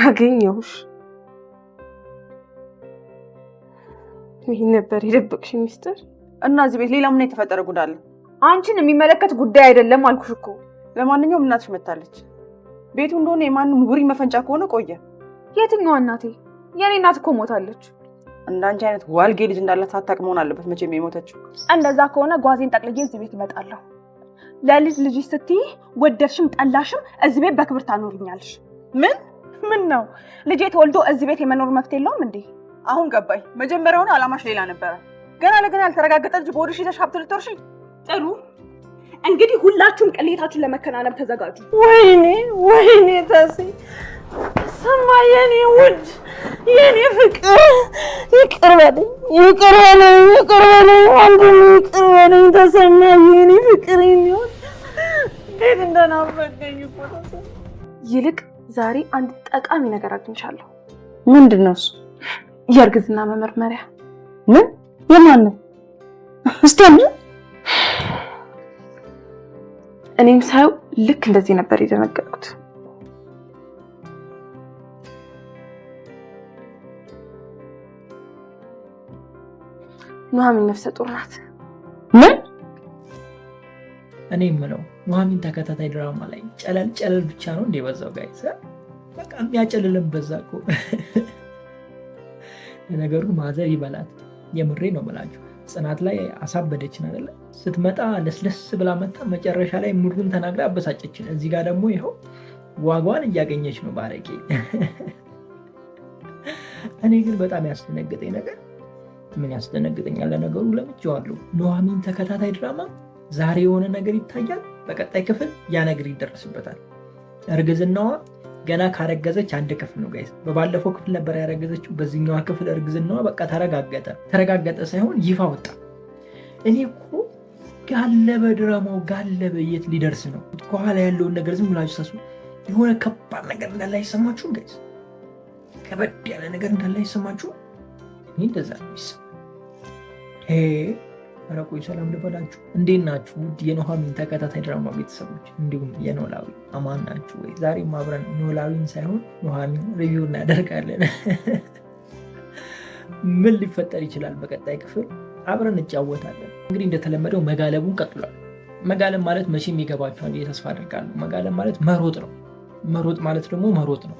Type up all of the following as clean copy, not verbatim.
አገኘሁሽ። ይህ ነበር የደበቅሽ ሚስጥር? እና እዚህ ቤት ሌላ ምን የተፈጠረ ጉዳይ አለ? አንቺን የሚመለከት ጉዳይ አይደለም አልኩሽ እኮ። ለማንኛውም እናትሽ መታለች። ቤቱ እንደሆነ የማንም ጉሪ መፈንጫ ከሆነ ቆየ። የትኛዋ እናቴ? የኔ እናት እኮ ሞታለች። እንዳንቺ አይነት ዋልጌ ልጅ እንዳላት ሳታውቅ መሆን አለበት መቼም የሞተችው። እንደዛ ከሆነ ጓዜን ጠቅልዬ እዚህ ቤት እመጣለሁ። ለልጅ ልጅሽ ስትይ ወደድሽም ጠላሽም እዚህ ቤት በክብር ታኖርኛለሽ። ምን ነው ልጄ ተወልዶ እዚህ ቤት የመኖር መብት የለውም እንዴ? አሁን ገባኝ። መጀመሪያውን አላማሽ ሌላ ነበረ። ገና ለገና ያልተረጋገጠ ልጅ በሆድሽ ይዘሽ ሀብት ልትወርሺ። ጥሩ እንግዲህ ሁላችሁም ቅሌታችሁን ለመከናነብ ተዘጋጁ። ወይኔ ተሲ ሰማ የኔ ውድ የኔ ፍቅር ይቅር በለኝ ወንድም ይቅር በለኝ ተሰማ የኔ ፍቅር ይሁን እንዴት እንደናፈቀኝ እኮ ተሰማ። ይልቅ ዛሬ አንድ ጠቃሚ ነገር አግኝቻለሁ። ምንድነው እሱ? የእርግዝና መመርመሪያ። ምን? የማን ነው? እስቲ እኔም ሳየው ልክ እንደዚህ ነበር የደነገጥኩት። ኑሐሚን ነፍሰ ጡር ናት። ምን? እኔ የምለው ኑሐሚን ተከታታይ ድራማ ላይ ጨለል ብቻ ነው እንደ በዛው ጋይስ፣ በቃ የሚያጨልልም በዛ እኮ። ነገሩ ማዘር ይበላት። የምሬ ነው የምላችሁ። ጽናት ላይ አሳበደችን አይደለ? ስትመጣ ለስለስ ብላ መጣ፣ መጨረሻ ላይ ሙሉን ተናግራ አበሳጨችን። እዚህ ጋር ደግሞ ይኸው ዋጋዋን እያገኘች ነው ባረቄ። እኔ ግን በጣም ያስደነግጠኝ ነገር ምን ያስደነግጠኛል? ለነገሩ ለምጄዋለሁ። ኑሐሚን ተከታታይ ድራማ ዛሬ የሆነ ነገር ይታያል፣ በቀጣይ ክፍል ያ ነገር ይደረስበታል። እርግዝናዋ ገና ካረገዘች አንድ ክፍል ነው ጋይስ። በባለፈው ክፍል ነበር ያረገዘችው። በዚህኛዋ ክፍል እርግዝናዋ በቃ ተረጋገጠ ሳይሆን ይፋ ወጣ። እኔ እኮ ጋለበ ድራማው ጋለበ። የት ሊደርስ ነው? ከኋላ ያለውን ነገር ዝም ብላችሁ ሳሱ የሆነ ከባድ ነገር እንዳለ አይሰማችሁም ጋይስ? ከበድ ያለ ነገር እንዳለ አይሰማችሁም? እኔ እንደዛ ነው የሚሰማኝ። ኧረ ቆይ ሰላም ልበላችሁ። እንዴት ናችሁ ውድ የኑሐሚን ተከታታይ ድራማ ቤተሰቦች፣ እንዲሁም የኖላዊ አማን ናችሁ ወይ? ዛሬም አብረን ኖላዊን ሳይሆን ኑሐሚን ሪቪው እናደርጋለን። ምን ሊፈጠር ይችላል በቀጣይ ክፍል አብረን እንጫወታለን። እንግዲህ እንደተለመደው መጋለቡን ቀጥሏል። መጋለብ ማለት መቼም ይገባችኋል ብዬ ተስፋ አድርጋለሁ። መጋለብ ማለት መሮጥ ነው። መሮጥ ማለት ደግሞ መሮጥ ነው።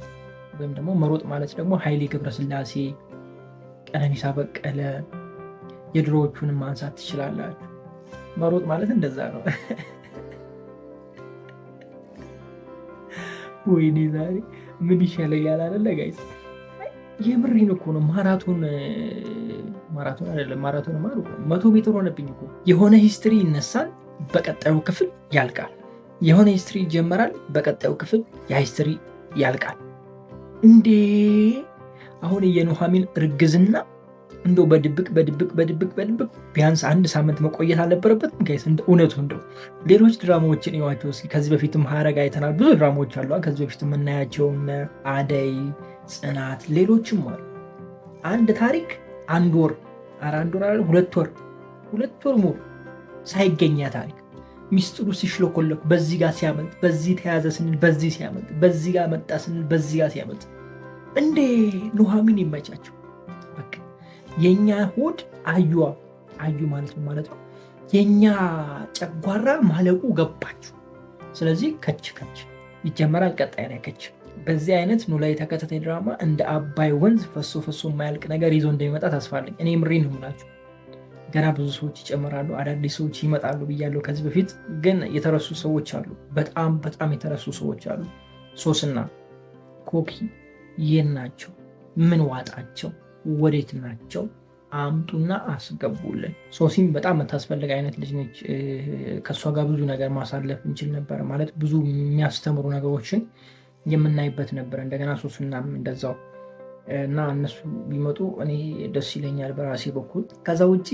ወይም ደግሞ መሮጥ ማለት ደግሞ ኃይሌ ገብረስላሴ፣ ቀነኒሳ በቀለ የድሮዎቹንም ማንሳት ትችላላችሁ። መሮጥ ማለት እንደዛ ነው። ወይኔ ዛሬ ምን ይሻለኛል አይደለ ጋይስ? የምሬን እኮ ነው። ማራቶን አይደለም፣ ማራቶን 100 ሜትር ሆነብኝ እኮ። የሆነ ሂስትሪ ይነሳል፣ በቀጣዩ ክፍል ያልቃል። የሆነ ሂስትሪ ይጀመራል፣ በቀጣዩ ክፍል ያ ሂስትሪ ያልቃል። እንዴ አሁን የኑሐሚን እርግዝና እንደው በድብቅ ቢያንስ 1 ሳምንት መቆየት አልነበረበትም ጋይስ? እውነቱ እንደው ሌሎች ድራማዎችን እዩዋቸው እስኪ። ከዚህ በፊትም ሐረግ አይተናል። ብዙ ድራማዎች አሉ ከዚህ በፊት የምናያቸው፣ አደይ፣ ጽናት፣ ሌሎችም አሉ። አንድ ታሪክ 1 ወር 2 ወር ሙሉ ሳይገኛ ታሪክ ሚስጥሩ ሲሽለኮለኩ በዚህ ጋር ሲያመልጥ፣ በዚህ ተያዘ ስንል በዚህ ሲያመልጥ፣ በዚህ ጋር መጣ ስንል በዚህ ጋር ሲያመልጥ፣ እንዴ ኑሐሚን ይመቻቸው። በቃ የኛ ሆድ አዩ ማለት ነው። የኛ ጨጓራ ማለቁ ገባችሁ። ስለዚህ ከች ይጀመራል። ቀጣይ ላይ ከች። በዚህ አይነት ኖላዊ ተከታታይ ድራማ እንደ አባይ ወንዝ ፈሶ የማያልቅ ነገር ይዞ እንደሚመጣ ተስፋ አለኝ። እኔ ምሬን ነው የምላችሁ። ገና ብዙ ሰዎች ይጨምራሉ፣ አዳዲስ ሰዎች ይመጣሉ ብያለሁ ከዚህ በፊት። ግን የተረሱ ሰዎች አሉ፣ በጣም የተረሱ ሰዎች አሉ። ሶስና ኮኪ የት ናቸው? ምን ዋጣቸው? ወዴት ናቸው? አምጡና አስገቡልን። ሶሲም በጣም የምታስፈልግ አይነት ልጅ ነች። ከእሷ ጋር ብዙ ነገር ማሳለፍ እንችል ነበር፣ ማለት ብዙ የሚያስተምሩ ነገሮችን የምናይበት ነበር። እንደገና ሶስናም እንደዛው እና እነሱ ቢመጡ እኔ ደስ ይለኛል በራሴ በኩል። ከዛ ውጭ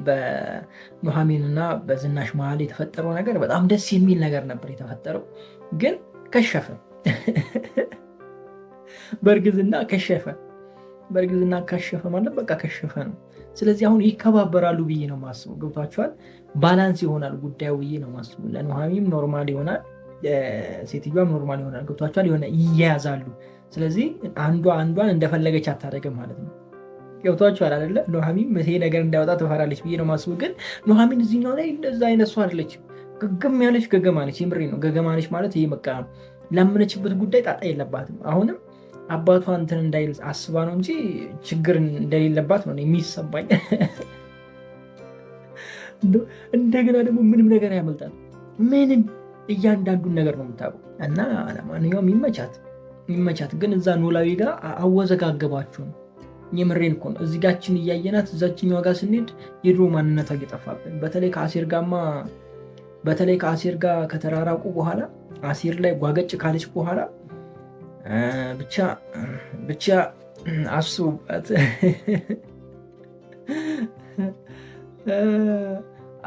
በኑሐሚን እና በዝናሽ መሀል የተፈጠረው ነገር በጣም ደስ የሚል ነገር ነበር የተፈጠረው፣ ግን ከሸፈ። በእርግዝና ከሸፈ ማለት በቃ ከሸፈ ነው። ስለዚህ አሁን ይከባበራሉ ብዬ ነው ማስቡ። ገብቷቸዋል። ባላንስ ይሆናል ጉዳዩ ብዬ ነው ማስቡ። ለኑሐሚንም ኖርማል ይሆናል፣ ሴትዮዋም ኖርማል ይሆናል። ገብቷቸዋል። የሆነ ይያያዛሉ። ስለዚህ አንዷን እንደፈለገች አታደርግም ማለት ነው። ገብቷችኋል አይደለ? ኑሐሚን ይሄ ነገር እንዳይወጣ ትፈራለች ብዬ ነው የማስበው። ግን ኑሐሚን እዚህኛው ላይ እንደዛ አይነት ሰው አይደለችም። ገገም ያለች ገገማ ነች። የምሬ ነው። ገገማ ነች ማለት ይሄ በቃ ላመነችበት ጉዳይ ጣጣ የለባትም። አሁንም አባቷ እንትን እንዳይል አስባ ነው እንጂ ችግር እንደሌለባት ነው የሚሰማኝ። እንደገና ደግሞ ምንም ነገር ያመልጣል። ምንም እያንዳንዱን ነገር ነው የምታውቀው። እና ለማንኛውም ይመቻት። ግን እዛ ኖላዊ ጋር አወዘጋገባችሁ ነው። የምሬን እኮ ነው። እዚህ ጋችን እያየናት እዛችኛዋ ጋር ስንሄድ የድሮ ማንነቷ እየጠፋብን፣ በተለይ ከአሴር ጋር ከተራራቁ በኋላ አሴር ላይ ጓገጭ ካለች በኋላ ብቻ አስቡበት።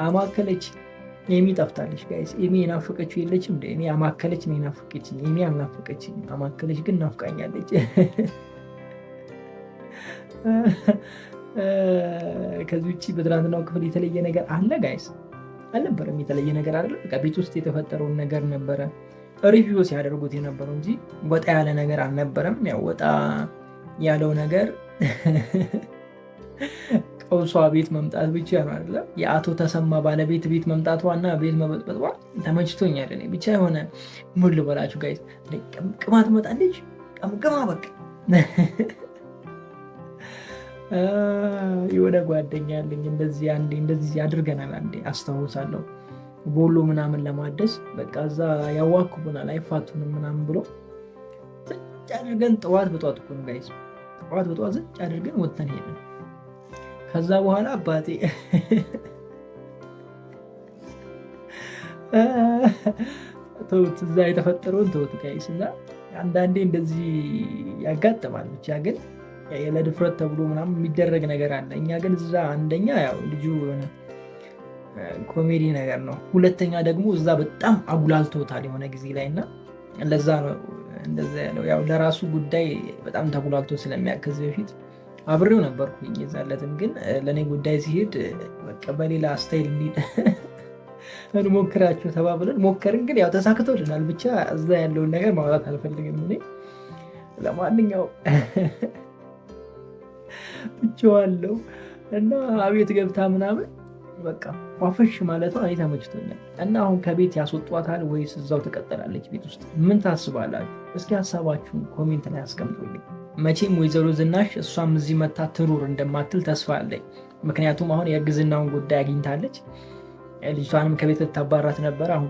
አማከለች ኤሚ ጠፍታለች ጋይስ። ኤሚ የናፈቀችው የለችም እንደ እኔ አማከለች ነው የናፈቀችኝ። ኤሚ አልናፈቀችኝ፣ አማከለች ግን ናፍቃኛለች። ከዚህ ውጭ በትናንትናው ክፍል የተለየ ነገር አለ ጋይስ? አልነበረም። የተለየ ነገር አለ። በቃ ቤት ውስጥ የተፈጠረውን ነገር ነበረ ሪቪው ሲያደርጉት የነበረው እንጂ ወጣ ያለ ነገር አልነበረም። ያው ወጣ ያለው ነገር ቀውሷ ቤት መምጣት ብቻ ነው አይደለም። የአቶ ተሰማ ባለቤት ቤት መምጣቷና ቤት መበጥበጧ ተመችቶኛል። እኔ ብቻ የሆነ ምን ልበላችሁ ጋይስ፣ ቅማት መጣለች። ቅማ በቃ የሆነ ጓደኛ ያለኝ እንደዚህ አድርገናል። አንዴ አስታውሳለሁ። ቦሎ ምናምን ለማደስ በቃ እዛ ያዋክቡናል፣ አይፋቱንም ምናምን ብሎ ዝጭ አድርገን ጠዋት በጠዋት እኮ ነው ጋይስ፣ ጠዋት በጠዋት ዝጭ አድርገን ወጥተን ሄድን። ከዛ በኋላ አባቴ ተውት፣ እዛ የተፈጠረውን ተውት ጋይስ። እና አንዳንዴ እንደዚህ ያጋጥማል። ብቻ ግን ለድፍረት ተብሎ ምናምን የሚደረግ ነገር አለ። እኛ ግን እዛ አንደኛ ያው ልጁ የሆነ ኮሜዲ ነገር ነው፣ ሁለተኛ ደግሞ እዛ በጣም አጉላልቶታል የሆነ ጊዜ ላይ እና ለዛ ነው እንደዛ ያለው። ያው ለራሱ ጉዳይ በጣም ተጉላልቶ ስለሚያውቅ ከዚህ በፊት አብሬው ነበርኩኝ የዛለትም። ግን ለእኔ ጉዳይ ሲሄድ በቃ በሌላ ስታይል እንሂድ እንሞክራቸው ተባብለን ሞከርን። ግን ያው ተሳክቶልናል። ብቻ እዛ ያለውን ነገር ማውራት አልፈልግም እኔ። ለማንኛውም ብቻዋለው እና አቤት ገብታ ምናምን በቃ ፏፈሽ ማለቷ እኔ ተመችቶኛል። እና አሁን ከቤት ያስወጧታል ወይስ እዛው ትቀጥላለች ቤት ውስጥ? ምን ታስባላችሁ? እስኪ ሀሳባችሁን ኮሜንት ላይ አስቀምጡልኝ። መቼም ወይዘሮ ዝናሽ እሷም እዚህ መታ ትኑር እንደማትል ተስፋ አለኝ። ምክንያቱም አሁን የእርግዝናውን ጉዳይ አግኝታለች። ልጅቷንም ከቤት ልታባራት ነበር። አሁን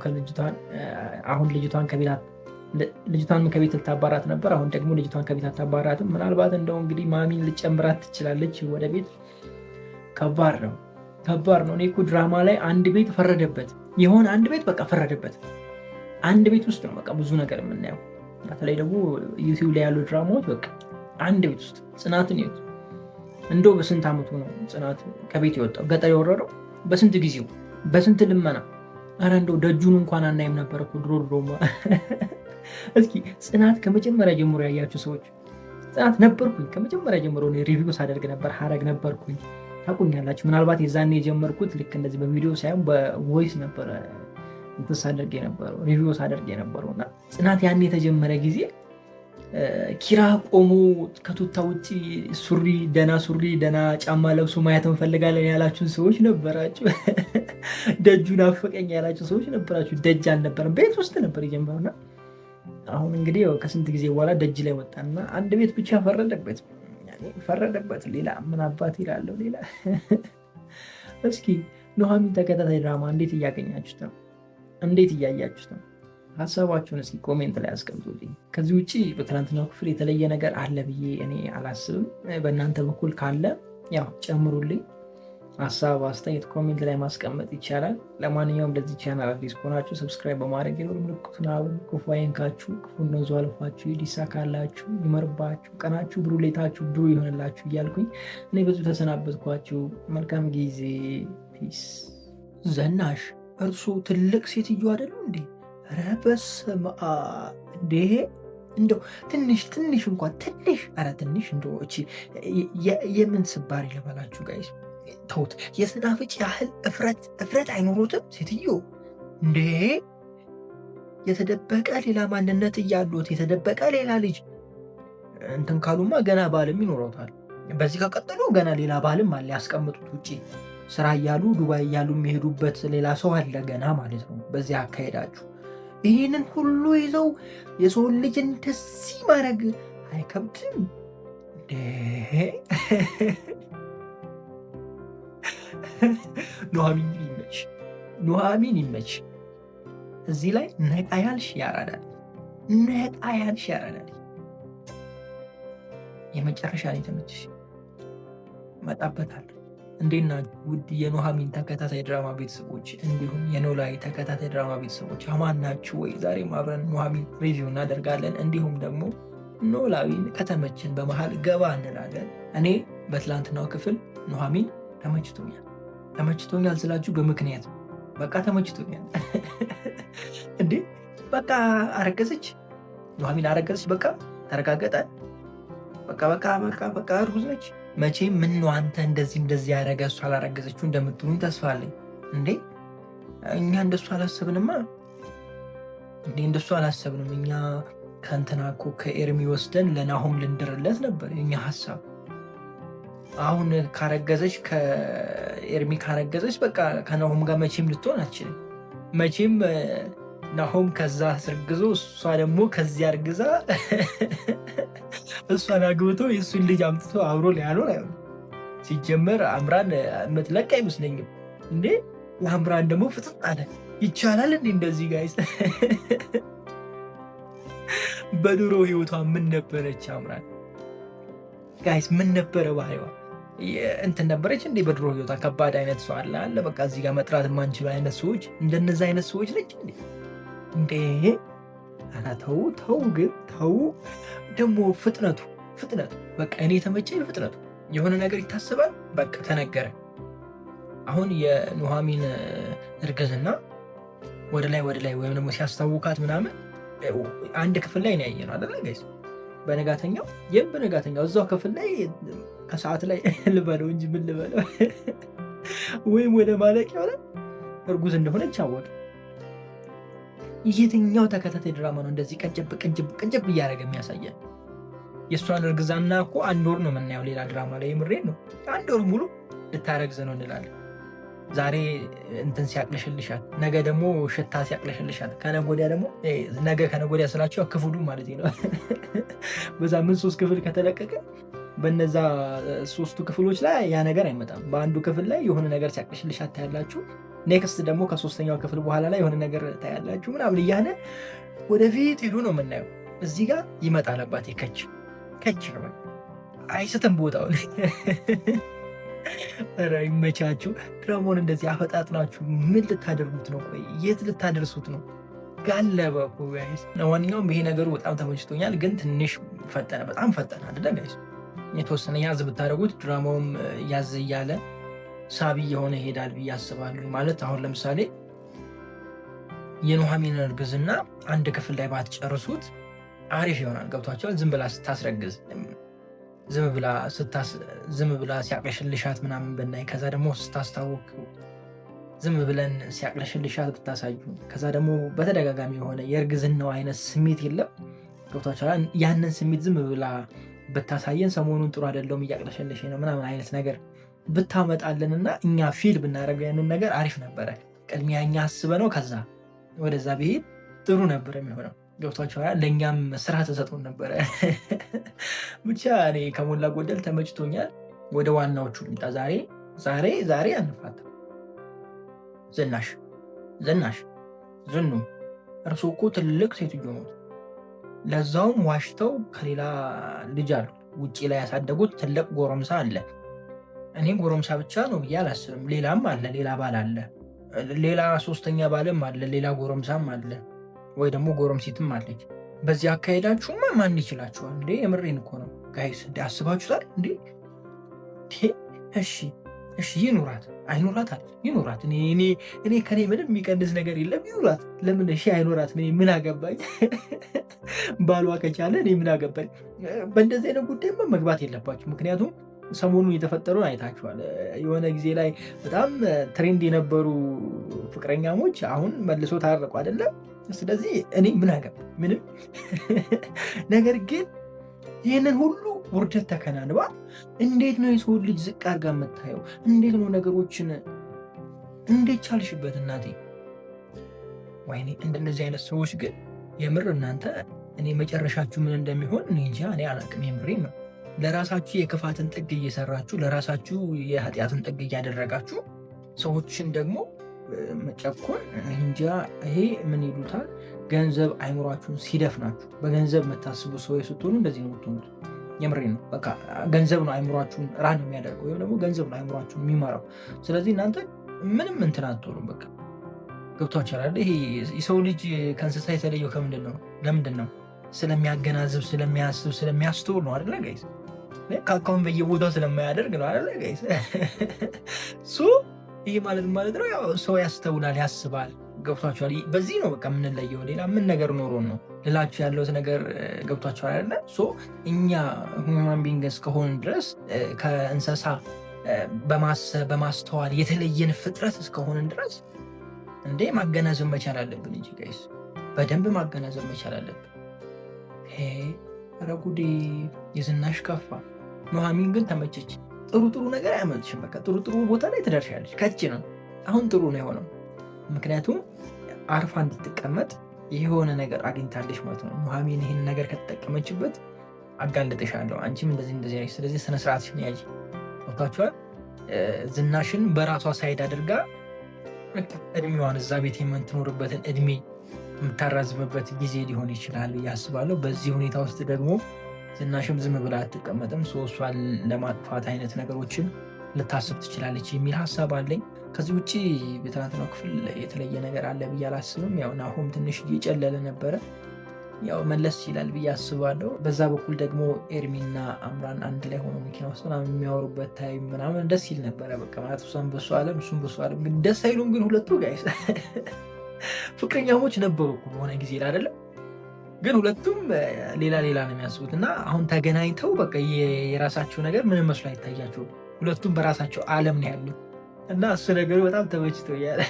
ልጅቷን ከቤት ልታባራት ነበር። አሁን ደግሞ ልጅቷን ከቤት አታባራትም። ምናልባት እንደው እንግዲህ ማሚን ልጨምራት ትችላለች ወደ ቤት። ከባድ ነው። እኔ እኮ ድራማ ላይ አንድ ቤት ፈረደበት፣ የሆነ አንድ ቤት በቃ ፈረደበት። አንድ ቤት ውስጥ ነው በቃ ብዙ ነገር የምናየው። በተለይ ደግሞ ዩቲዩብ ላይ ያሉ ድራማዎች በቃ አንድ ቤት ውስጥ ጽናትን ይወት እንደው በስንት ዓመቱ ነው ጽናት ከቤት የወጣው? ገጠር የወረደው በስንት ጊዜው፣ በስንት ልመና። ኧረ እንደው ደጁን እንኳን አናይም ነበር እኮ ድሮማ። እስኪ ጽናት ከመጀመሪያ ጀምሮ ያያችሁ ሰዎች፣ ጽናት ነበርኩኝ ከመጀመሪያ ጀምሮ ሪቪው ሳደርግ ነበር፣ ሀረግ ነበርኩኝ፣ ታውቁኛላችሁ። ምናልባት የዛኔ የጀመርኩት ልክ እንደዚህ በቪዲዮ ሳይሆን በቮይስ ነበረ ሳደርግ የነበረው ሪቪው ሳደርግ የነበረው እና ጽናት ያን የተጀመረ ጊዜ ኪራ ቆሞ ከቱታ ውጭ ደና ጫማ ለብሶ ማየት እንፈልጋለን ያላችሁን ሰዎች ነበራችሁ። ደጁን አፈቀኝ ያላችሁ ሰዎች ነበራችሁ። ደጅ አልነበረም፣ ቤት ውስጥ ነበር የጀመረውና አሁን እንግዲህ ከስንት ጊዜ በኋላ ደጅ ላይ ወጣና አንድ ቤት ብቻ ፈረደበት። ሌላ ምን አባት ይላለሁ ሌላ። እስኪ ኑሐሚን ተከታታይ ድራማ እንዴት እያገኛችሁት ነው? እንዴት እያያችሁት ነው? ሀሳባችሁን እስኪ ኮሜንት ላይ አስቀምጡልኝ። ከዚህ ውጭ በትናንትናው ክፍል የተለየ ነገር አለ ብዬ እኔ አላስብም። በእናንተ በኩል ካለ ያው ጨምሩልኝ። ሀሳብ አስተያየት ኮሜንት ላይ ማስቀመጥ ይቻላል። ለማንኛውም ለዚህ ቻናል አዲስ ከሆናችሁ ሰብስክራይብ በማድረግ የደወል ምልክቱን አብሩ። ክፉ አይንካችሁ፣ ክፉ ነዙ አልፋችሁ፣ ይሳካላችሁ፣ ይመርባችሁ፣ ቀናችሁ ብሩ፣ ሌታችሁ ብሩ ይሆንላችሁ እያልኩኝ እኔ ብዙ ተሰናበትኳችሁ። መልካም ጊዜ። ፒስ። ዝናሽ እርሱ ትልቅ ሴትዮ አይደሉ እንዴ? ኧረ በስመ አብ እንዴ! እንደው ትንሽ እንኳን ትንሽ እንደው እቺ የምን ስባሪ ልበላችሁ ጋይስ፣ ተውት። የሰናፍጭ ያህል እፍረት አይኖሩትም ሴትዮ እንዴ! የተደበቀ ሌላ ማንነት እያሉት የተደበቀ ሌላ ልጅ እንትን ካሉማ ገና ባልም ይኖረውታል። በዚህ ከቀጠሉ ገና ሌላ ባልም አለ ያስቀምጡት ውጭ ስራ እያሉ ዱባይ እያሉ የሚሄዱበት ሌላ ሰው አለ ገና ማለት ነው። በዚህ አካሄዳችሁ ይህንን ሁሉ ይዘው የሰውን ልጅ እንደዚህ ማድረግ አይከብድም? ኑሐሚን ይመች። እዚህ ላይ ነቃ ያልሽ ያራዳል፣ ነቃ ያልሽ ያራዳል። የመጨረሻ ላይ ተመችሽ መጣበታል። እንዴት ናችሁ ውድ የኑሐሚን ተከታታይ ድራማ ቤተሰቦች፣ እንዲሁም የኖላዊ ተከታታይ ድራማ ቤተሰቦች አማን ናችሁ ወይ? ዛሬም አብረን ኑሐሚን ሪቪው እናደርጋለን። እንዲሁም ደግሞ ኖላዊን ከተመችን በመሃል ገባ እንላለን። እኔ በትላንትናው ክፍል ኑሐሚን ተመችቶኛል ስላችሁ በምክንያት በቃ ተመችቶኛል። እንዴ በቃ አረገዘች፣ ኑሐሚን አረገዘች፣ በቃ ተረጋገጠ። በቃ እርጉዝ ነች። መቼም ምን ነው አንተ እንደዚህ ያደረገ እሱ አላረገዘችው እንደምትሉኝ ተስፋ አለኝ። እንዴ እኛ እንደሱ አላሰብንማ። እኛ ከእንትና እኮ ከኤርሚ ወስደን ለናሆም ልንድርለት ነበር የኛ ሀሳብ። አሁን ካረገዘች ከኤርሚ ካረገዘች በቃ ከናሆም ጋር መቼም ልትሆን አትችልም። መቼም ናሆም ከዛ አስረግዞ እሷ ደግሞ ከዚያ አርግዛ እሷን አግብቶ የእሱን ልጅ አምጥቶ አብሮ ሊያኖር አይሆንም። ሲጀመር አምራን የምትለቅ አይመስለኝም። እንዴ አምራን ደግሞ ፍጥጥ አለ። ይቻላል እንዴ እንደዚህ ጋይስ? በድሮ ህይወቷ ምን ነበረች አምራን ጋይስ? ምን ነበረ ባህሪዋ? እንትን ነበረች እንዴ በድሮ ህይወቷ? ከባድ አይነት ሰው አለ በቃ እዚህ ጋር መጥራት የማንችሉ አይነት ሰዎች፣ እንደነዚህ አይነት ሰዎች ነች እንዴ? ኧረ ተው ግን ተው። ደግሞ ፍጥነቱ በቃ እኔ የተመቸኝ ፍጥነቱ። የሆነ ነገር ይታሰባል በቃ ተነገረ። አሁን የኑሐሚን እርግዝና ወደ ላይ ወይም ደግሞ ሲያስታውካት ምናምን አንድ ክፍል ላይ ነው ያየነው አይደለ ጋይስ? በነጋተኛው እዛው ክፍል ላይ ከሰዓት ላይ ልበለው እንጂ ምን ልበለው ወይም ወደ ማለቂያው ላይ እርጉዝ እንደሆነች አወቀ። የትኛው ተከታታይ ድራማ ነው እንደዚህ ቅንጭብ እያደረገ የሚያሳየን? የእሷን እርግዝና እኮ 1 ወር ነው የምናየው ሌላ ድራማ ላይ። የምሬን ነው 1 ወር ሙሉ ልታረግዝ ነው እንላለን። ዛሬ እንትን ሲያቅለሽልሻል፣ ነገ ደግሞ ሽታ ሲያቅለሽልሻል፣ ከነጎዲያ ደግሞ ነገ ከነጎዲያ ስላቸው ክፍሉ ማለት ነው። በሳምንት 3 ክፍል ከተለቀቀ በነዛ 3ቱ ክፍሎች ላይ ያ ነገር አይመጣም። በአንዱ ክፍል ላይ የሆነ ነገር ሲያቅለሽልሻት ታያላችሁ። ኔክስት ደግሞ ከ3ኛው ክፍል በኋላ ላይ የሆነ ነገር ታያላችሁ ምናምን እያለ ወደፊት ሄዱ ነው የምናየው። እዚህ ጋር ይመጣል አባቴ ከች ነው አይስትም ቦታውን። ኧረ ይመቻችሁ። ድራማውን እንደዚህ አፈጣጥናችሁ ምን ልታደርጉት ነው? ቆይ የት ልታደርሱት ነው? ጋለበ እኮ ጋይስ። ለማንኛውም ይሄ ነገሩ በጣም ተመችቶኛል፣ ግን ትንሽ ፈጠነ፣ በጣም ፈጠነ አይደለ ጋይስ? የተወሰነ ያዝ ብታደርጉት ድራማውም ያዝ እያለ ሳቢ የሆነ ይሄዳል ብዬ አስባለሁ። ማለት አሁን ለምሳሌ የኑሐሚን እርግዝና አንድ ክፍል ላይ ባትጨርሱት አሪፍ ይሆናል። ገብቷቸዋል? ዝም ብላ ስታስረግዝ ዝም ብላ ሲያቅለሽልሻት ምናምን ብናይ፣ ከዛ ደግሞ ስታስታውቅ ዝም ብለን ሲያቅለሽልሻት ብታሳዩ፣ ከዛ ደግሞ በተደጋጋሚ የሆነ የእርግዝናው አይነት ስሜት የለም። ገብቷቸዋል? ያንን ስሜት ዝም ብላ ብታሳየን ሰሞኑን ጥሩ አይደለውም እያቅለሸልሽ ነው ምናምን አይነት ነገር ብታመጣልንና እኛ ፊል ብናደርገው ያንን ነገር አሪፍ ነበረ። ቅድሚያ እኛ አስበ ነው ከዛ ወደዛ ብሄድ ጥሩ ነበር የሚሆነው። ገብቷቸዋል? ለእኛም ስራ ተሰጥቶን ነበረ። ብቻ እኔ ከሞላ ጎደል ተመችቶኛል። ወደ ዋናዎቹ ልምጣ። ዛሬ አንፋታ። ዝኑ እርሱ እኮ ትልቅ ሴትዮ ነው። ለዛውም ዋሽተው ከሌላ ልጅ አሉ ውጭ ላይ ያሳደጉት ትልቅ ጎረምሳ አለ። እኔ ጎረምሳ ብቻ ነው ብዬ አላስብም። ሌላም አለ፣ ሌላ ባል አለ፣ ሌላ 3ኛ ባልም አለ፣ ሌላ ጎረምሳም አለ፣ ወይ ደግሞ ጎረምሲትም አለች። በዚህ አካሄዳችሁማ ማን ይችላችኋል እንዴ? የምሬን እኮ ነው ጋይስ። እንዴ አስባችሁታል እንዴ? እሺ ይኑራት አይኑራት ይኑራት። እኔ ከኔ ምንም የሚቀንስ ነገር የለም። ይኑራት። ለምን እሺ አይኑራት? ምን አገባኝ? ባሏ ከቻለ እኔ ምን አገባኝ? በእንደዚህ አይነት ጉዳይማ መግባት የለባችሁ። ምክንያቱም ሰሞኑን የተፈጠሩን አይታችኋል። የሆነ ጊዜ ላይ በጣም ትሬንድ የነበሩ ፍቅረኛሞች አሁን መልሶ ታረቁ አይደለም? ስለዚህ እኔ ምን አገባኝ? ምንም። ነገር ግን ይህንን ሁሉ ውርደት ተከናንባ እንዴት ነው የሰው ልጅ ዝቅ አድርጋ የምታየው? እንዴት ነው ነገሮችን እንዴት ቻልሽበት እናቴ? ወይኔ እንደነዚህ አይነት ሰዎች ግን የምር እናንተ እኔ መጨረሻችሁ ምን እንደሚሆን እኔ እንጃ፣ እኔ አላቅም። የምሬን ነው። ለራሳችሁ የክፋትን ጥግ እየሰራችሁ ለራሳችሁ የኃጢአትን ጥግ እያደረጋችሁ ሰዎችን ደግሞ መጨኮን እንጃ። ይሄ ምን ይሉታል? ገንዘብ አይምሯችሁን ሲደፍናችሁ። በገንዘብ የምታስቡ ሰዎች ስትሆኑ እንደዚህ ነው የምትሆኑት። የምሬን ነው። በቃ ገንዘብ ነው አይምሯችሁን ራን የሚያደርገው ወይም ደግሞ ገንዘብ ነው አይምሯችሁን የሚመራው። ስለዚህ እናንተ ምንም እንትን አትሆኑም። በቃ ገብቷችኋል። ይሄ የሰው ልጅ ከእንስሳ የተለየው ከምንድን ነው? ለምንድን ነው? ስለሚያገናዝብ፣ ስለሚያስብ፣ ስለሚያስተውል ነው አይደለ ጋይስ? ካካውን በየቦታው ስለማያደርግ ነው አይደለ ጋይስ? ይሄ ማለት ነው ያው ሰው ያስተውላል፣ ያስባል። ገብቷችኋል? በዚህ ነው በቃ የምንለየው። ሌላ ምን ነገር ኖሮን ነው ልላችሁ ያለሁት ነገር ገብቷችኋል አይደለ? እኛ ሁማን ቢንግ እስከሆን ድረስ ከእንስሳ በማሰብ በማስተዋል የተለየን ፍጥረት እስከሆንን ድረስ እንዴ ማገናዘብ መቻል አለብን እንጂ ጋይስ፣ በደንብ ማገናዘብ መቻል አለብን። ኧረ ጉዴ! የዝናሽ ከፋ። ኑሐሚን ግን ተመቸች። ጥሩ ነገር አያመልጥሽም። በቃ ጥሩ ቦታ ላይ ትደርሻለች። ከች ነው አሁን ጥሩ ነው የሆነው። ምክንያቱም አርፋ እንድትቀመጥ የሆነ ነገር አግኝታለች ማለት ነው። ኑሐሚን ይህን ነገር ከተጠቀመችበት አጋልጥሻለሁ፣ አንቺም እንደዚህ ያለች። ስለዚህ ስነስርዓትሽን ያዥ። ወጥቷችኋል። ዝናሽን በራሷ ሳይድ አድርጋ እድሜዋን እዛ ቤት የምትኖርበትን እድሜ የምታራዝምበት ጊዜ ሊሆን ይችላል ያስባለሁ። በዚህ ሁኔታ ውስጥ ደግሞ ዝናሽም ዝም ብላ አትቀመጥም። እሷን ለማጥፋት አይነት ነገሮችን ልታስብ ትችላለች የሚል ሀሳብ አለኝ። ከዚህ ውጭ በትናንትናው ክፍል የተለየ ነገር አለ ብዬ አላስብም። ያው ናሆም ትንሽ እየጨለለ ነበረ፣ ያው መለስ ይላል ብዬ አስባለሁ። በዛ በኩል ደግሞ ኤርሚና አምራን አንድ ላይ ሆኖ መኪና ውስጥ ምናምን የሚያወሩበት ታይም ምናምን ደስ ይል ነበረ። በቃ ማለት እሷም በሱ ዓለም እሱም በሱ ዓለም፣ ግን ደስ አይሉም። ግን ሁለቱ ጋይስ ፍቅረኛሞች ነበሩ እኮ በሆነ ጊዜ አይደለም፣ ግን ሁለቱም ሌላ ነው የሚያስቡት። እና አሁን ተገናኝተው በቃ የራሳቸው ነገር ምንም መስሎ አይታያቸው። ሁለቱም በራሳቸው ዓለም ነው ያሉት እና እሱ ነገሩ በጣም ተመችቶኛል።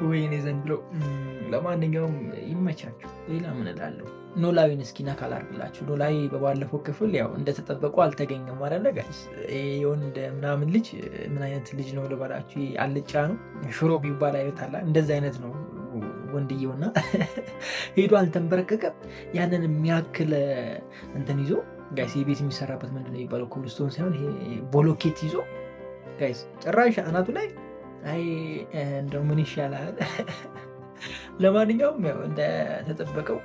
ወይኔ ዘንድሮ። ለማንኛውም ይመቻችሁ። ሌላ ምን እላለሁ? ኖላዊን እስኪ ነካ ላድርግላችሁ። ኖላዊ በባለፈው ክፍል ያው እንደተጠበቁ አልተገኘም አይደለ ጋይስ? የወንድ ምናምን ልጅ ምን አይነት ልጅ ነው ልበላችሁ? አልጫ ነው ሽሮ ቢባል አይነት አላ እንደዚ አይነት ነው ወንድየውና ሄዶ አልተንበረከከም። ያንን የሚያክል እንትን ይዞ ጋይስ፣ የቤት የሚሰራበት ምንድነው የሚባለው? ኮብልስቶን ሳይሆን ይሄ ቦሎኬት ይዞ ጋይስ፣ ጭራሽ አናቱ ላይ አይ እንደው ምን ይሻላል። ለማንኛውም ያው እንደተጠበቀው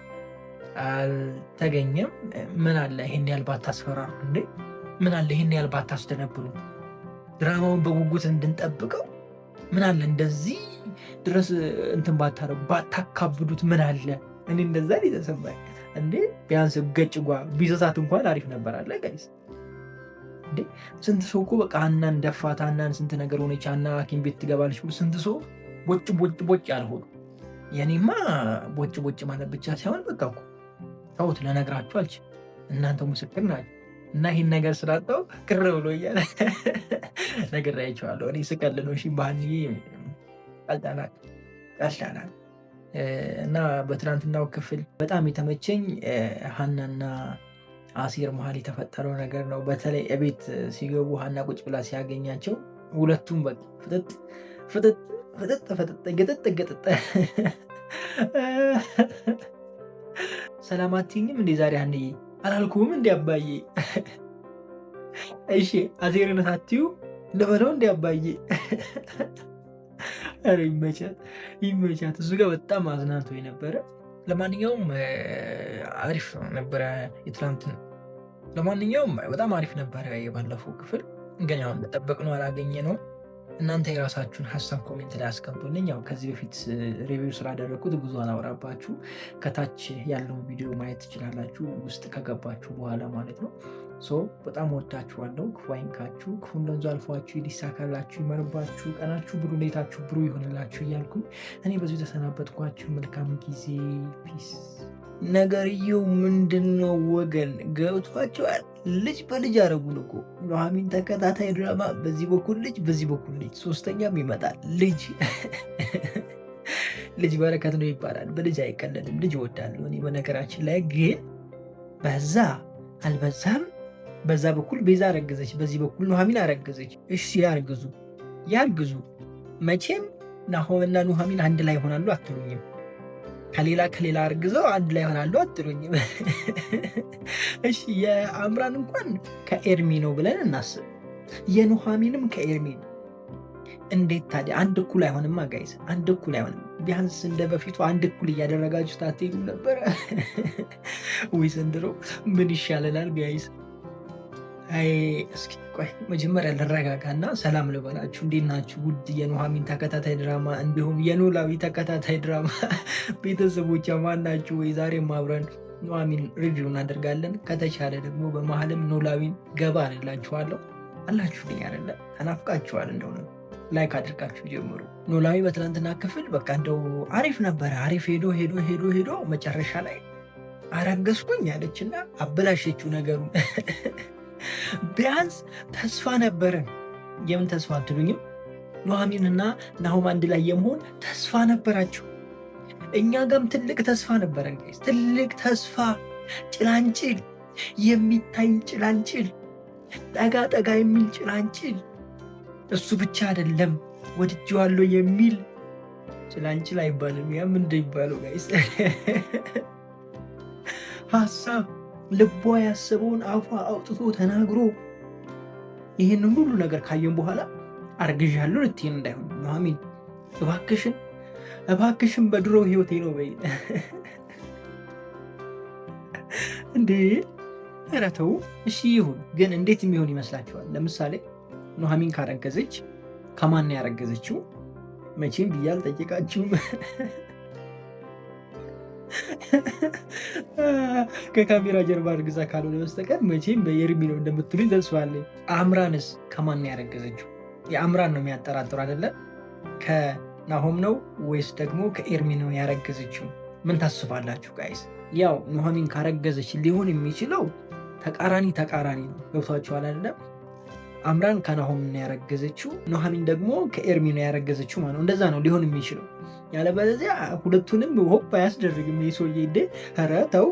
አልተገኘም። ምን አለ ይሄን ያህል ባታስፈራሩ እንዴ? ምን አለ ይሄን ያህል ባታስደነብሩ? ድራማውን በጉጉት እንድንጠብቀው ምን አለ እንደዚህ ድረስ እንትን ባታረጉ ባታካብዱት? ምን አለ እኔ እንደዛ ሊተሰማኝ እንዴ? ቢያንስ ገጭጓ ቢዘሳት እንኳን አሪፍ ነበር አለ ጋይስ። እንዴ ስንት ሰው እኮ በቃ ሀናን ደፋት፣ ሀናን ስንት ነገር ሆነች፣ ሀና ሐኪም ቤት ትገባለች ብሎ ስንት ሰው ቦጭ ያልሆኑ። የኔማ ቦጭ ማለት ብቻ ሳይሆን በቃ እኮ ተውት፣ ልነግራችሁ አልችልም። እናንተ ምስክር ናችሁ። እና ይህን ነገር ስላጣው ቅር ብሎ እያለ ነግሬያቸዋለሁ። እኔ ስቀል ነው። እሺ ባህንዬ ቀልጣናል። እና በትናንትናው ክፍል በጣም የተመቸኝ ሀናና አሲር መሀል የተፈጠረው ነገር ነው። በተለይ እቤት ሲገቡ ሀና ቁጭ ብላ ሲያገኛቸው ሁለቱም በቃ ፍጥጥ ገጥጥ ሰላም አትይኝም እንዴ ዛሬ ሀንዬ? አላልኩም እንዲ አባዬ? እሺ አሲርን ሳትዩ ልበለው እንዲ አባዬ? ኧረ ይመቻት። እሱ ጋር በጣም አዝናንቶ የነበረ። ለማንኛውም አሪፍ ነበረ የትናንትን። ለማንኛውም በጣም አሪፍ ነበረ የባለፈው ክፍል። ግን ያው እንደጠበቅነው አላገኘ ነው። እናንተ የራሳችሁን ሀሳብ ኮሜንት ላይ አስቀምጡልኝ። ያው ከዚህ በፊት ሪቪው ስላደረግኩት ብዙ አላወራባችሁ። ከታች ያለውን ቪዲዮ ማየት ትችላላችሁ፣ ውስጥ ከገባችሁ በኋላ ማለት ነው። በጣም ወዳችኋለሁ። ክፉ አይንካችሁ፣ ክፉ እንደንዙ አልፏችሁ፣ ይሳካላችሁ፣ ይመርባችሁ፣ ቀናችሁ ብሩ፣ ሌታችሁ ብሩ ይሆንላችሁ እያልኩ እኔ በዚሁ ተሰናበትኳችሁ። መልካም ጊዜ። ፒስ። ነገርየው ምንድን ነው ወገን? ገብቷችኋል? ልጅ በልጅ አረጉን እኮ ኑሐሚን ተከታታይ ድራማ። በዚህ በኩል ልጅ፣ በዚህ በኩል ልጅ፣ ሶስተኛም ይመጣል ልጅ። ልጅ በረከት ነው ይባላል። በልጅ አይቀለድም። ልጅ እወዳለሁ እኔ። በነገራችን ላይ ግን በዛ አልበዛም? በዛ በኩል ቤዛ አረገዘች፣ በዚህ በኩል ኑሐሚን አረገዘች። እሺ ያርግዙ። መቼም ናሆምና ኑሐሚን አንድ ላይ ይሆናሉ አትሉኝም? ከሌላ አርግዘው አንድ ላይ ይሆናሉ አትሉኝም? እሺ የአምራን እንኳን ከኤርሚ ነው ብለን እናስብ፣ የኑሐሚንም ከኤርሚ ነው። እንዴት ታዲያ አንድ እኩል አይሆንማ ጋይስ፣ አንድ እኩል አይሆንም። ቢያንስ እንደ በፊቱ አንድ እኩል እያደረጋችሁ ታትሄዱ ነበረ ወይ? ዘንድሮ ምን ይሻለናል ጋይስ? አይ እስኪ ቆይ መጀመሪያ ልረጋጋና ሰላም ልበላችሁ። እንዴት ናችሁ ውድ የኑሐሚን ተከታታይ ድራማ እንዲሁም የኖላዊ ተከታታይ ድራማ ቤተሰቦች ማን ናችሁ ወይ? ዛሬም አብረን ኑሐሚን ሪቪው እናደርጋለን። ከተቻለ ደግሞ በመሀልም ኖላዊን ገባ አላችኋለሁ። አላችሁ ልኝ አይደለ? ተናፍቃችኋል። እንደሆነ ላይክ አድርጋችሁ ጀምሩ። ኖላዊ በትናንትና ክፍል በቃ እንደው አሪፍ ነበረ። አሪፍ ሄዶ መጨረሻ ላይ አረገዝኩኝ ያለችና አበላሸችው ነገሩን። ቢያንስ ተስፋ ነበረ። የምን ተስፋ አትሉኝም? ኑሐሚንና ናሆም አንድ ላይ የመሆን ተስፋ ነበራቸው። እኛ ጋም ትልቅ ተስፋ ነበረን ጋይስ፣ ትልቅ ተስፋ፣ ጭላንጭል፣ የሚታይ ጭላንጭል፣ ጠጋ የሚል ጭላንጭል። እሱ ብቻ አይደለም ወድጄዋለሁ የሚል ጭላንጭል አይባልም። ያም እንደሚባለው ጋይስ ሀሳብ ልቧ ያሰበውን አፏ አውጥቶ ተናግሮ ይህንን ሁሉ ነገር ካየን በኋላ አርግዣለሁ ልትይን እንዳይሆን ኑሐሚን እባክሽን በድሮ ህይወቴ ነው በይ እንዴ! ኧረ ተው እሺ ይሁን። ግን እንዴት የሚሆን ይመስላችኋል? ለምሳሌ ኑሐሚን ካረገዘች ከማን ያረገዘችው? መቼም ብዬ አልጠየቃችሁም። ከካሜራ ጀርባ እርግዛ ካልሆነ በስተቀር መቼም በኤርሚ ነው እንደምትሉኝ ተስፋ አለኝ። አምራንስ ከማን ያረገዘችው? የአምራን ነው የሚያጠራጥሩ አይደለ? ከናሆም ነው ወይስ ደግሞ ከኤርሚ ነው ያረገዘችው? ምን ታስባላችሁ ጋይስ? ያው ኑሐሚን ካረገዘች ሊሆን የሚችለው ተቃራኒ ነው። ገብቷችኋል አይደለም? አምራን ከናሆም ነው ያረገዘችው፣ ኑሐሚን ደግሞ ከኤርሚ ነው ያረገዘችው ማለት ነው። እንደዛ ነው ሊሆን የሚችለው። ያለበለዚያ ሁለቱንም ሆፕ አያስደርግም ይህ ሰውዬ። እንዴ ኧረ ተው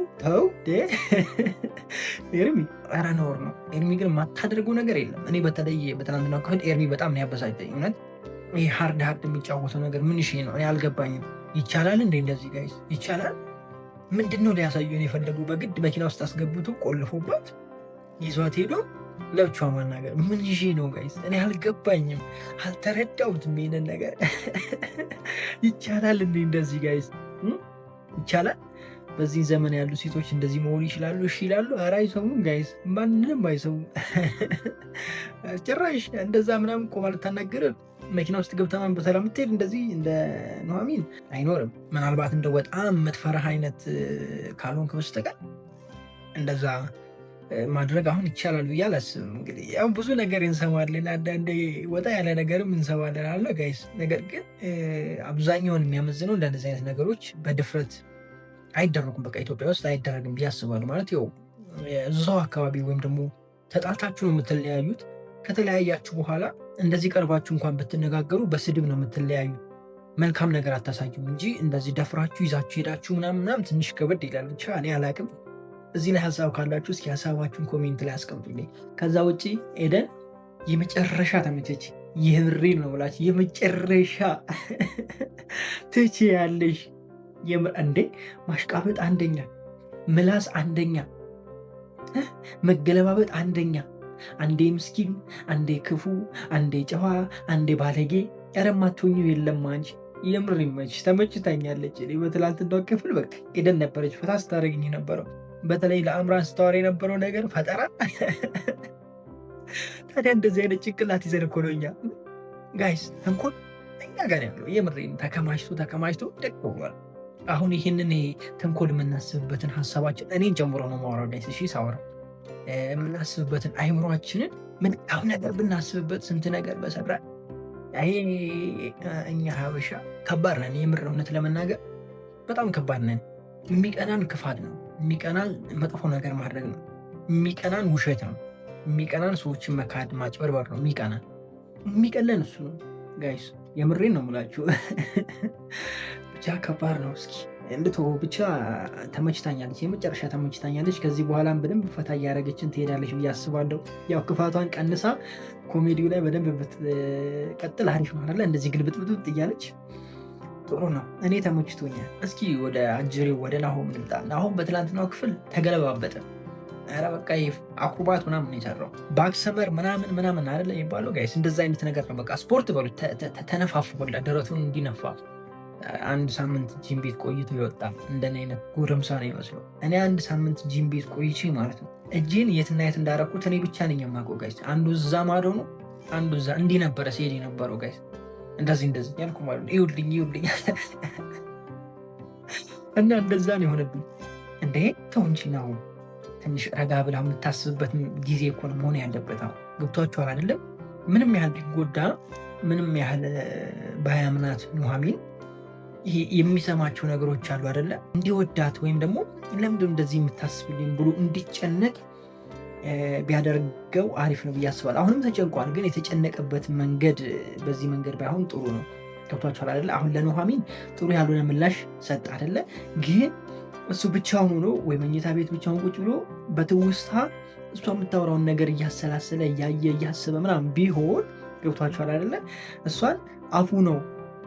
ኤርሚ፣ ኧረ ነውር ነው። ኤርሚ ግን የማታደርገው ነገር የለም። እኔ በተለይ በትናንትናው ክፍል ኤርሚ በጣም ነው ያበሳጨኝ። እውነት ይህ ሃርድ የሚጫወተው ነገር ምን ነው? እኔ አልገባኝም። ይቻላል እንዴ እንደዚህ ጋይስ? ይቻላል? ምንድን ነው ሊያሳዩን የፈለጉ? በግድ መኪና ውስጥ አስገብቶ ቆልፎባት ይዟት ሄዶ ለብቻ ማናገር ምን ነው ጋይስ? እኔ አልገባኝም፣ አልተረዳሁትም ይሄንን ነገር። ይቻላል እንዴ እንደዚህ ጋይስ? ይቻላል? በዚህ ዘመን ያሉ ሴቶች እንደዚህ መሆን ይችላሉ? እሺ ይላሉ? ኧረ አይሰሙም ጋይስ፣ ማንንም አይሰሙም። ጭራሽ እንደዛ ምናምን ቆማ ልታናገር መኪና ውስጥ ገብታ በሰላም ምትሄድ እንደዚህ እንደ ኑሐሚን አይኖርም። ምናልባት እንደ በጣም የምትፈራህ አይነት ካልሆንክ በስተቀር እንደዛ ማድረግ አሁን ይቻላል ብዬ አላስብም። እንግዲህ ያው ብዙ ነገር እንሰማለን፣ አንዳንዴ ወጣ ያለ ነገርም እንሰማለን አለ ጋይስ። ነገር ግን አብዛኛውን የሚያመዝነው እንደዚህ አይነት ነገሮች በድፍረት አይደረጉም። በቃ ኢትዮጵያ ውስጥ አይደረግም ብዬ አስባለሁ። ማለት ያው እዛው አካባቢ ወይም ደግሞ ተጣልታችሁ ነው የምትለያዩት። ከተለያያችሁ በኋላ እንደዚህ ቀርባችሁ እንኳን ብትነጋገሩ በስድብ ነው የምትለያዩ። መልካም ነገር አታሳዩም እንጂ እንደዚህ ደፍራችሁ ይዛችሁ ሄዳችሁ ምናምን ትንሽ ከበድ ይላል። ብቻ እኔ አላቅም። እዚህ ላይ ሀሳብ ካላችሁ እስኪ ሀሳባችሁን ኮሜንት ላይ አስቀምጡልኝ። ከዛ ውጭ ኤደን የመጨረሻ ተመቸች። የምሬን ነው ብላችሁ የመጨረሻ ትቼ ያለሽ እንዴ! ማሽቃበጥ አንደኛ፣ ምላስ አንደኛ፣ መገለባበጥ አንደኛ። አንዴ ምስኪን፣ አንዴ ክፉ፣ አንዴ ጨዋ፣ አንዴ ባለጌ። ያረማቶኙ የለም አንቺ። የምር ይመችሽ። ተመችታኛለች። እኔ በትላንትናው ክፍል በቃ ኤደን ነበረች ፈታ ስታደርግኝ ነበረው። በተለይ ለአምራን ስታወራ የነበረው ነገር ፈጠራ። ታዲያ እንደዚህ አይነት ጭንቅላት ይዘን እኮ ነው እኛ ጋይስ ተንኮል እኛ ጋር ያለው። የምሬን ተከማችቶ ደቅ ብሏል። አሁን ይህንን ተንኮል የምናስብበትን ሀሳባችን እኔን ጨምሮ ነው ማውራው ጋይስ። እሺ ሳወራ የምናስብበትን አይምሯችንን መልካም ነገር ብናስብበት ስንት ነገር በሰራ። ይሄ እኛ ሀበሻ ከባድ ነን። የምር እውነት ለመናገር በጣም ከባድ ነን። የሚቀናን ክፋት ነው። የሚቀናን መጥፎ ነገር ማድረግ ነው። የሚቀናን ውሸት ነው። የሚቀናን ሰዎችን መካድ፣ ማጭበርበር ነው። የሚቀለን እሱ ነው ጋይስ። የምሬን ነው የምላችሁ። ብቻ ከባድ ነው። እስኪ እንድቶ ብቻ ተመችታኛለች፣ የመጨረሻ ተመችታኛለች። ከዚህ በኋላም በደንብ ፈታ እያደረገችን ትሄዳለች ብዬ አስባለሁ። ያው ክፋቷን ቀንሳ ኮሜዲው ላይ በደንብ ብትቀጥል አሪፍ ነው አይደለ? እንደዚህ ግልብጥብጥ እያለች ጥሩ ነው። እኔ ተመችቶኛል። እስኪ ወደ አጅሬው ወደ ናሆም እንምጣ። ናሆም በትላንትናው ክፍል ተገለባበጠ። ኧረ በቃ አኩባት ምናምን የሰራው ባክሰመር ምናምን አይደለ የሚባለው ጋይስ፣ እንደዛ አይነት ነገር ነው። በቃ ስፖርት በሉ ተነፋፉ፣ ደረቱን እንዲነፋ። አንድ ሳምንት ጂም ቤት ቆይቶ ይወጣ እንደኔ አይነት ጎረምሳ ነው ይመስለው። እኔ አንድ ሳምንት ጂም ቤት ቆይቼ ማለት ነው እጄን የትና የት እንዳረኩት እኔ ብቻ ነኝ የማውቀው ጋይስ። አንዱ እዛ ማዶ ነው፣ አንዱ እዛ። እንዲህ ነበረ ሲሄድ የነበረው ጋይስ፣ እንደዚህ ያልኩ ማለት ነው። ይኸውልኝ እና እንደዛ ነው የሆነብኝ። እንዴ ተው እንጂ ነው፣ ትንሽ ረጋ ብላ የምታስብበት ጊዜ እኮ ነው መሆን ያለበት። አሁን ገብቷችኋል አይደለም? ምንም ያህል ቢጎዳ፣ ምንም ያህል ባያምናት ኑሐሚን የሚሰማቸው ነገሮች አሉ አይደለ? እንዲወዳት ወይም ደግሞ ለምንድን እንደዚህ የምታስብልኝ ብሎ እንዲጨነቅ ቢያደርገው አሪፍ ነው ብዬ አስባለሁ። አሁንም ተጨንቋል፣ ግን የተጨነቀበት መንገድ በዚህ መንገድ ባይሆን ጥሩ ነው። ገብቷችኋል አይደለ? አሁን ለኑሐሚን ጥሩ ያልሆነ ምላሽ ሰጥ አይደለ? ግን እሱ ብቻውን ሆኖ ወይ መኝታ ቤት ብቻውን ቁጭ ብሎ በትውስታ እሷ የምታወራውን ነገር እያሰላሰለ እያየ እያስበ ምናምን ቢሆን ገብቷችኋል አይደለ? እሷን አፉ ነው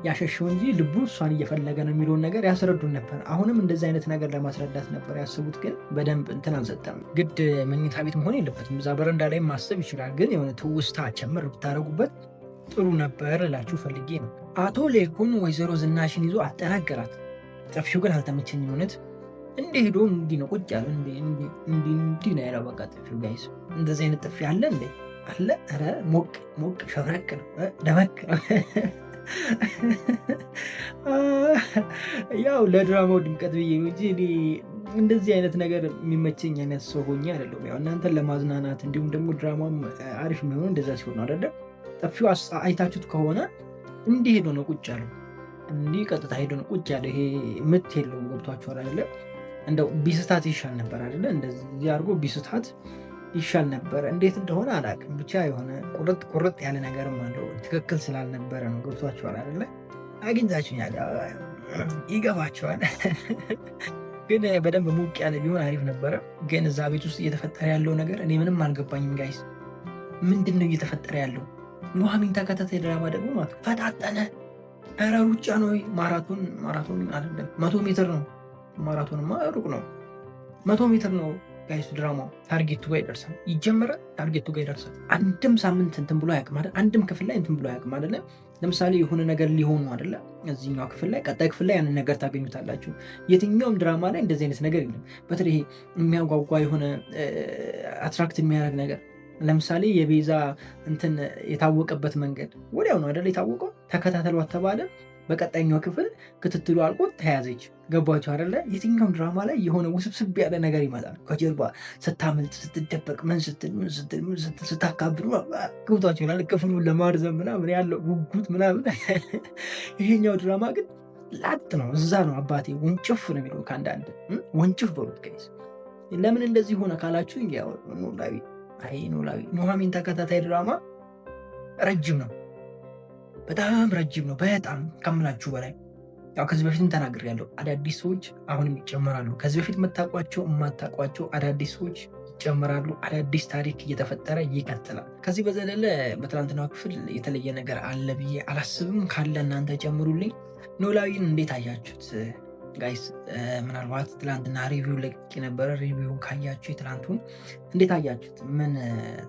ያሸሸው እንጂ ልቡ እሷን እየፈለገ ነው የሚለውን ነገር ያስረዱን ነበር። አሁንም እንደዚህ አይነት ነገር ለማስረዳት ነበር ያስቡት፣ ግን በደንብ እንትን አልሰጠም። ግድ መኝታ ቤት መሆን የለበትም፣ እዛ በረንዳ ላይ ማሰብ ይችላል። ግን የሆነ ትውስታ ጨምር ብታደረጉበት ጥሩ ነበር እላችሁ ፈልጌ ነው። አቶ ሌኩን ወይዘሮ ዝናሽን ይዞ አጠናገራት። ጥፊው ግን አልተመቸኝም እውነት። እንዲህ ሄዶ እንዲህ ነው ቁጭ ያለ እንዲህ ነው ያለው። በቃ ጥፊው ጋይስ፣ እንደዚህ አይነት ጥፊ አለ እንዴ? አለ። ኧረ ሞቅ ሸብረቅ ነው ደመቅ ያው ለድራማው ድምቀት ብዬ እንጂ እኔ እንደዚህ አይነት ነገር የሚመቸኝ አይነት ሰው ሆኜ አይደለም። ያው እናንተን ለማዝናናት እንዲሁም ደግሞ ድራማም አሪፍ የሚሆኑ እንደዛ ሲሆን ነው አይደለም። ጠፊው አይታችሁት ከሆነ እንዲህ ሄዶ ነው ቁጭ ያለው፣ እንዲህ ቀጥታ ሄዶ ነው ቁጭ ያለው። ይሄ ምት የለውም። ገብቷችኋል አይደለ? እንደው ቢስታት ይሻል ነበር አይደለ? እንደዚህ አድርጎ ቢስታት ይሻል ነበር። እንዴት እንደሆነ አላውቅም፣ ብቻ የሆነ ቁርጥ ያለ ነገርም አለው። ትክክል ስላልነበረ ነው። ገብቷችኋል አይደለ? አግኝታችሁኛል፣ ይገባችኋል። ግን በደንብ ሙቅ ያለ ቢሆን አሪፍ ነበረ። ግን እዛ ቤት ውስጥ እየተፈጠረ ያለው ነገር እኔ ምንም አልገባኝም ጋይስ። ምንድን ነው እየተፈጠረ ያለው? ኑሐሚን ተከታታይ ድራማ ደግሞ ማለት ፈጣጠነ። ኧረ ሩጫ ነው፣ ማራቶን አይደለም፣ 100 ሜትር ነው። ማራቶንማ ሩቅ ነው፣ 100 ሜትር ነው ጋይስ። ድራማው ታርጌቱ ጋር ይደርሳል፣ ይጀምራል፣ ታርጌቱ ጋር ይደርሳል። አንድም ሳምንት እንትን ብሎ አያውቅም አይደል? አንድም ክፍል ላይ እንትን ብሎ አያውቅም አይደለ? ለምሳሌ የሆነ ነገር ሊሆን ነው አይደለ? እዚህኛው ክፍል ላይ፣ ቀጣይ ክፍል ላይ ያንን ነገር ታገኙታላችሁ። የትኛውም ድራማ ላይ እንደዚህ አይነት ነገር የለም። በተለይ የሚያጓጓ የሆነ አትራክት የሚያደርግ ነገር፣ ለምሳሌ የቤዛ እንትን የታወቀበት መንገድ ወዲያው ነው አይደለ የታወቀው። ተከታተሏት ተባለ፣ በቀጣይኛው ክፍል ክትትሉ አልቆ ተያዘች። ገባችሁ አይደለ? የትኛውም ድራማ ላይ የሆነ ውስብስብ ያለ ነገር ይመጣል ከጀርባ፣ ስታመልጥ፣ ስትደበቅ፣ ምን ስትል ስታካብር፣ ገብቷችሁ ይሆናል። ክፍሉን ለማርዘም ምናምን ያለው ጉጉት ምናምን። ይሄኛው ድራማ ግን ላጥ ነው፣ እዛ ነው። አባቴ ወንጭፍ ነው የሚለው፣ ከአንዳንድ ወንጭፍ በሉት ጋይስ። ለምን እንደዚህ ሆነ ካላችሁ ኖላዊ ኑሐሚን ተከታታይ ድራማ ረጅም ነው፣ በጣም ረጅም ነው። በጣም ከምላችሁ በላይ። ያው ከዚህ በፊትም ተናግሬያለሁ፣ አዳዲስ ሰዎች አሁንም ይጨመራሉ። ከዚህ በፊት የምታውቋቸው የማታውቋቸው አዳዲስ ሰዎች ይጨመራሉ። አዳዲስ ታሪክ እየተፈጠረ ይቀጥላል። ከዚህ በዘለለ በትናንትናው ክፍል የተለየ ነገር አለ ብዬ አላስብም። ካለ እናንተ ጨምሩልኝ። ኖላዊን እንዴት አያችሁት ጋይስ? ምናልባት ትላንትና ሪቪው ለቅቄ ነበረ። ሪቪውን ካያችሁ የትላንቱን እንዴት አያችሁት? ምን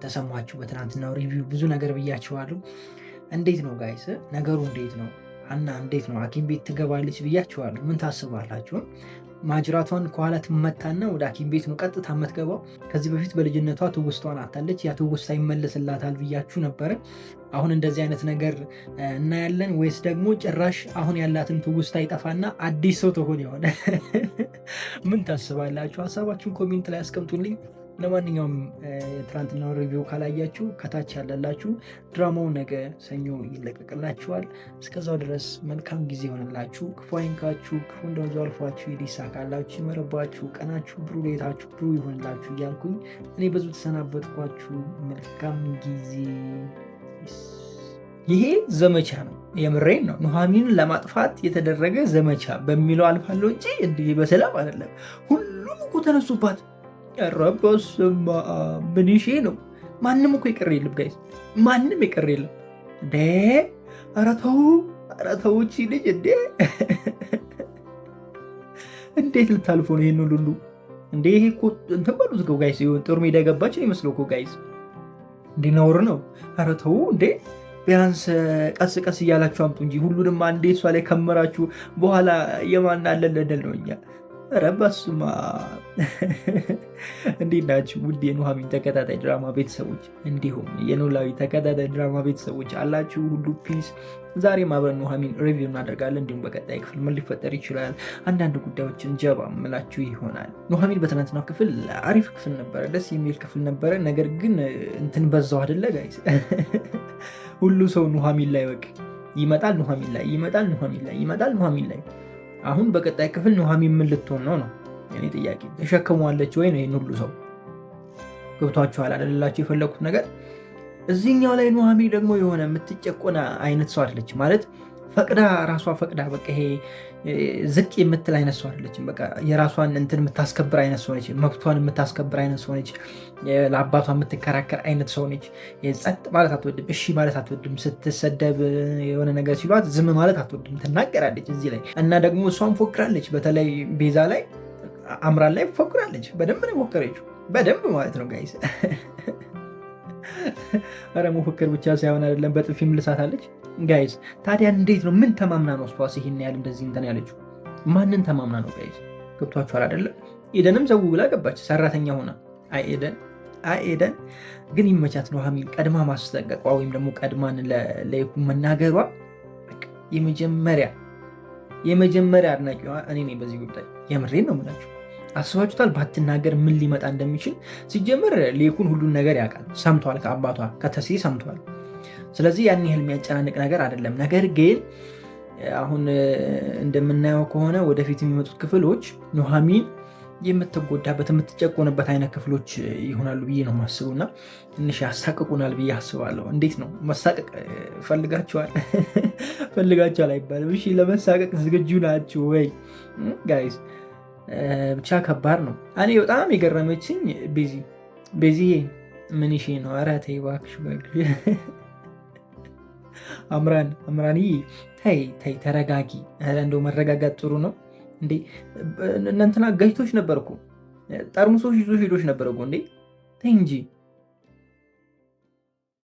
ተሰማችሁ? በትናንትናው ሪቪው ብዙ ነገር ብያችኋለሁ። እንዴት ነው ጋይስ ነገሩ? እንዴት ነው አና? እንዴት ነው ሐኪም ቤት ትገባለች ብያችኋለሁ። ምን ታስባላችሁ? ማጅራቷን ከኋላ ትመታና ወደ ሐኪም ቤት ነው ቀጥታ የምትገባው። ከዚህ በፊት በልጅነቷ ትውስቷን አታለች። ያ ትውስታ ይመለስላታል ብያችሁ ነበረ። አሁን እንደዚህ አይነት ነገር እናያለን ወይስ ደግሞ ጭራሽ አሁን ያላትን ትውስታ ይጠፋና አዲስ ሰው ትሆን የሆነ? ምን ታስባላችሁ? ሀሳባችሁን ኮሜንት ላይ አስቀምጡልኝ። ለማንኛውም ትናንትናው ሪቪው ካላያችሁ ከታች ያለላችሁ፣ ድራማው ነገ ሰኞ ይለቀቅላችኋል። እስከዛው ድረስ መልካም ጊዜ ይሆንላችሁ፣ ክፉ አይንካችሁ፣ ክፉ እንደወዙ አልፏችሁ ይሳካላችሁ፣ ይመረባችሁ፣ ቀናችሁ ብሩ፣ ሌታችሁ ብሩ ይሆንላችሁ እያልኩኝ እኔ ብዙ ተሰናበትኳችሁ። መልካም ጊዜ ይሄ ዘመቻ ነው። የምሬን ነው። ኑሐሚንን ለማጥፋት የተደረገ ዘመቻ በሚለው አልፋለሁ እንጂ እንዲህ በሰላም አይደለም። ሁሉም እኮ ተነሱባት። ኧረ በስመ አብ ምን ይሼ ነው? ማንም እኮ የቀረ የለም ጋይስ፣ ማንም የቀረ የለም እንዴ! ኧረ ተው እቺ ልጅ እንዴ! እንዴት ልታልፎ ነው ይሄን ሁሉ እንዴ? ይሄ እኮ እንትን በሉት እኮ ጋይስ፣ ጦር ሜዳ የገባች ነው ይመስለው እኮ ጋይስ። እንዲኖር ነው። ኧረ ተው እንዴ! ቢያንስ ቀስ ቀስ እያላችሁ አምጡ እንጂ ሁሉንም አንዴ እሷ ላይ ከመራችሁ በኋላ የማን አለለደል ነው እኛ። ኧረ በስመ አብ! እንዴት ናችሁ ውድ የኑሐሚን ተከታታይ ድራማ ቤተሰቦች፣ እንዲሁም የኖላዊ ተከታታይ ድራማ ቤተሰቦች አላችሁ ሁሉ ፒስ። ዛሬም አብረን ኑሐሚን ሪቪው እናደርጋለን። እንዲሁም በቀጣይ ክፍል ምን ሊፈጠር ይችላል አንዳንድ ጉዳዮችን ጀባ ምላችሁ ይሆናል። ኑሐሚን በትናንትናው ክፍል አሪፍ ክፍል ነበረ፣ ደስ የሚል ክፍል ነበረ። ነገር ግን እንትን በዛው አይደለ ጋይስ? ሁሉ ሰው ኑሐሚን ላይ በቃ ይመጣል፣ ኑሐሚን ላይ ይመጣል፣ ኑሐሚን ላይ ይመጣል፣ ኑሐሚን ላይ። አሁን በቀጣይ ክፍል ኑሐሚን ምን ልትሆን ነው? የኔ ጥያቄ። ተሸክሟለች ወይ ነው? ይህን ሁሉ ሰው ገብቷችኋል አይደላችሁ? የፈለኩት ነገር እዚህኛው ላይ ኑሐሚን ደግሞ የሆነ የምትጨቆና አይነት ሰው አይደለች ማለት ፈቅዳ ራሷ ፈቅዳ በቃ ይሄ ዝቅ የምትል አይነት ሰው አይደለችም። በቃ የራሷን እንትን የምታስከብር አይነት ሰው ነች። መብቷን የምታስከብር አይነት ሰው ነች። ለአባቷ የምትከራከር አይነት ሰው ነች። ጸጥ ማለት አትወድም። እሺ ማለት አትወድም። ስትሰደብ የሆነ ነገር ሲሏት ዝም ማለት አትወድም። ትናገራለች እዚህ ላይ እና ደግሞ እሷን ፎክራለች። በተለይ ቤዛ ላይ አምራን ላይ ፎክራለች። በደንብ ነው የፎከረችው። በደንብ ማለት ነው ጋይስ። ኧረ መፎከር ብቻ ሳይሆን አይደለም በጥፊም ልሳታለች ጋይስ። ታዲያ እንዴት ነው? ምን ተማምና ነው እሷስ ይሄን ያህል እንደዚህ እንትን ያለችው? ማንን ተማምና ነው ጋይስ? ገብቷችኋል አይደለም? ኤደንም ዘው ብላ ገባች ሰራተኛ ሆና። አይ ኤደን ግን ይመቻት ኑሐሚን ቀድማ ማስጠንቀቋ ወይም ደግሞ ቀድማን ለይኩን መናገሯ የመጀመሪያ አድናቂዋ እኔ ነኝ በዚህ ጉዳይ። የምሬን ነው የምላችሁ። አስባችሁታል? ባትናገር ምን ሊመጣ እንደሚችል። ሲጀምር ሌኩን ሁሉን ነገር ያውቃል፣ ሰምቷል፣ ከአባቷ ከተሴ ሰምቷል። ስለዚህ ያን ያህል የሚያጨናንቅ ነገር አይደለም። ነገር ግን አሁን እንደምናየው ከሆነ ወደፊት የሚመጡት ክፍሎች ኑሐሚን የምትጎዳበት የምትጨቆንበት አይነት ክፍሎች ይሆናሉ ብዬ ነው የማስበው እና ትንሽ ያሳቅቁናል ብዬ አስባለሁ። እንዴት ነው መሳቀቅ ፈልጋችኋል አይባልም። እሺ ለመሳቀቅ ዝግጁ ናችሁ ወይ ጋይስ? ብቻ ከባድ ነው። እኔ በጣም የገረመችኝ ቤዚ ምን ሺ ነው? ኧረ ተይ እባክሽ አምራንዬ ተይ ተረጋጊ። እንደው መረጋጋት ጥሩ ነው እንዴ። እናንተና ጋይቶች ነበርኩ ጠርሙሶች ይዞ ሄዶች ነበርኩ እንዴ። ተይ እንጂ